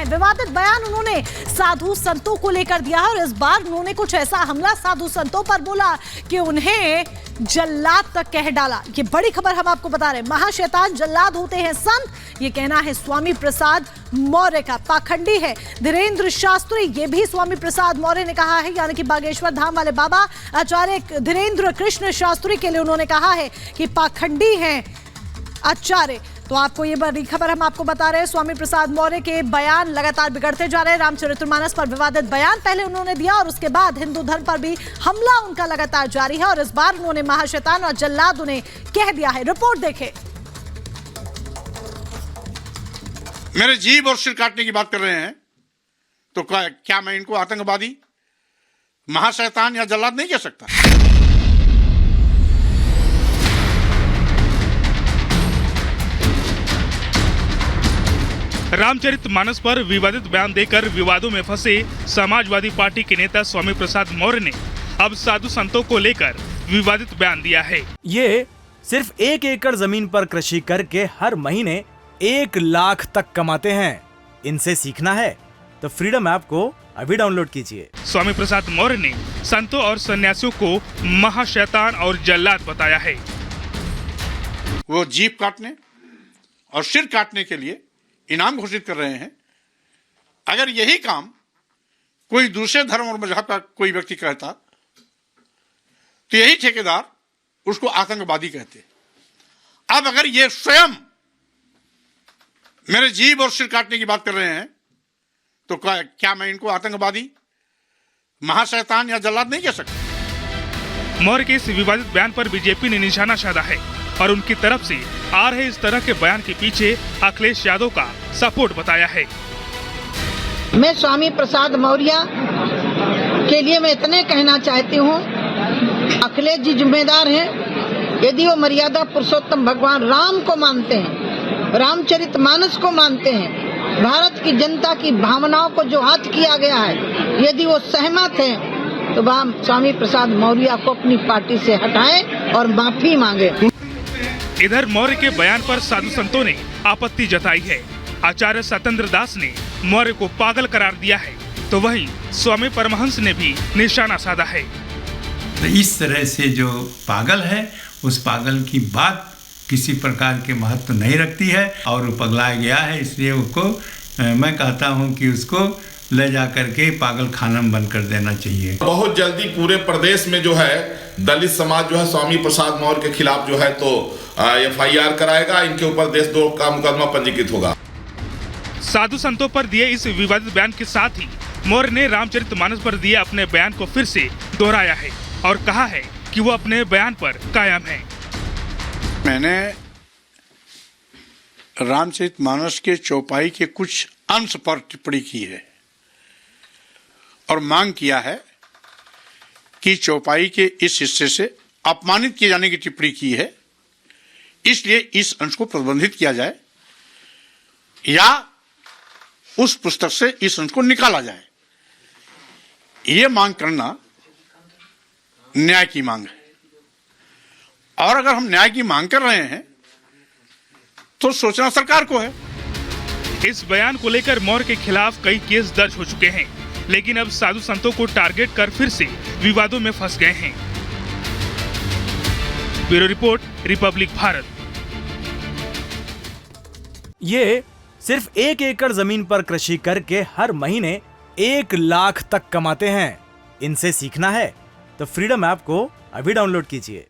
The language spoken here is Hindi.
विवादित बयान उन्होंने साधु संतों को लेकर दिया है और इस बार उन्होंने कुछ ऐसा हमला साधु संतों पर बोला कि उन्हें जल्लाद तक कह डाला। ये बड़ी खबर हम आपको बता रहे हैं। महाशैतान जल्लाद होते हैं संत, ये कहना है स्वामी प्रसाद मौर्य का। पाखंडी है धीरेन्द्र शास्त्री, ये भी स्वामी प्रसाद मौर्य ने कहा है, यानी कि बागेश्वर धाम वाले बाबा आचार्य धीरेन्द्र कृष्ण शास्त्री के लिए उन्होंने कहा है कि पाखंडी हैं आचार्य। तो आपको ये बड़ी खबर हम आपको बता रहे हैं। स्वामी प्रसाद मौर्य के बयान लगातार बिगड़ते जा रहे हैं। रामचरितमानस पर विवादित बयान पहले उन्होंने दिया और उसके बाद हिंदू धर्म पर भी हमला उनका लगातार जारी है और इस बार उन्होंने महाशैतान और जल्लाद उन्हें कह दिया है। रिपोर्ट देखें। मेरे जीभ और सिर काटने की बात कर रहे हैं तो क्या मैं इनको आतंकवादी, महाशैतान या जल्लाद नहीं कह सकता? रामचरितमानस पर विवादित बयान देकर विवादों में फंसे समाजवादी पार्टी के नेता स्वामी प्रसाद मौर्य ने अब साधु संतों को लेकर विवादित बयान दिया है। ये सिर्फ 1 एकड़ जमीन पर कृषि करके हर महीने 1 लाख तक कमाते हैं। इनसे सीखना है तो फ्रीडम ऐप को अभी डाउनलोड कीजिए। स्वामी प्रसाद मौर्य ने संतों और सन्यासियों को महाशैतान और जल्लाद बताया है। वो जीभ काटने और सिर काटने के लिए इनाम घोषित कर रहे हैं। अगर यही काम कोई दूसरे धर्म और मजहब का कोई व्यक्ति कहता तो यही ठेकेदार उसको आतंकवादी कहते। अब अगर ये स्वयं मेरे जीभ और सिर काटने की बात कर रहे हैं तो क्या मैं इनको आतंकवादी, महाशैतान या जल्लाद नहीं कह सकता? मौर्य के इस विवादित बयान पर बीजेपी ने निशाना साधा है और उनकी तरफ से आ रहे इस तरह के बयान के पीछे अखिलेश यादव का सपोर्ट बताया है। मैं स्वामी प्रसाद मौर्य के लिए मैं इतने कहना चाहती हूँ, अखिलेश जी जिम्मेदार हैं। यदि वो मर्यादा पुरुषोत्तम भगवान राम को मानते हैं, रामचरितमानस को मानते हैं, भारत की जनता की भावनाओं को जो हत्या किया गया है, यदि वो सहमत हैं तो वह स्वामी प्रसाद मौर्य को अपनी पार्टी से हटाएं और माफी मांगे। इधर मौर्य के बयान पर साधु संतों ने आपत्ति जताई है। आचार्य सत्येंद्र दास ने मौर्य को पागल करार दिया है तो वहीं स्वामी परमहंस ने भी निशाना साधा है। तो इस तरह से जो पागल है उस पागल की बात किसी प्रकार के महत्व नहीं रखती है और वो पगला गया है, इसलिए उसको मैं कहता हूँ कि उसको ले जा करके पागल खाना में बंद कर देना चाहिए। बहुत जल्दी पूरे प्रदेश में जो है दलित समाज जो है स्वामी प्रसाद मौर्य के खिलाफ जो है तो FIR कराएगा, इनके ऊपर देशद्रोह का मुकदमा पंजीकृत होगा। साधु संतों पर दिए इस विवादित बयान के साथ ही मौर्य ने रामचरितमानस पर दिए अपने बयान को फिर से दोहराया है और कहा है कि वो अपने बयान पर कायम है। मैंने रामचरितमानस के चौपाई के कुछ अंश पर टिप्पणी की है और मांग किया है कि चौपाई के इस हिस्से से अपमानित किए जाने की टिप्पणी की है, इसलिए इस अंश को प्रतिबंधित किया जाए या उस पुस्तक से इस अंश को निकाला जाए। ये मांग करना न्याय की मांग है और अगर हम न्याय की मांग कर रहे हैं तो सोचना सरकार को है। इस बयान को लेकर मौर्य के खिलाफ कई केस दर्ज हो चुके हैं, लेकिन अब साधु संतों को टारगेट कर फिर से विवादों में फंस गए हैं। Bureau report, Republic Bharat. ये सिर्फ 1 एकड़ जमीन पर कृषि करके हर महीने 1 लाख तक कमाते हैं। इनसे सीखना है तो फ्रीडम ऐप को अभी डाउनलोड कीजिए।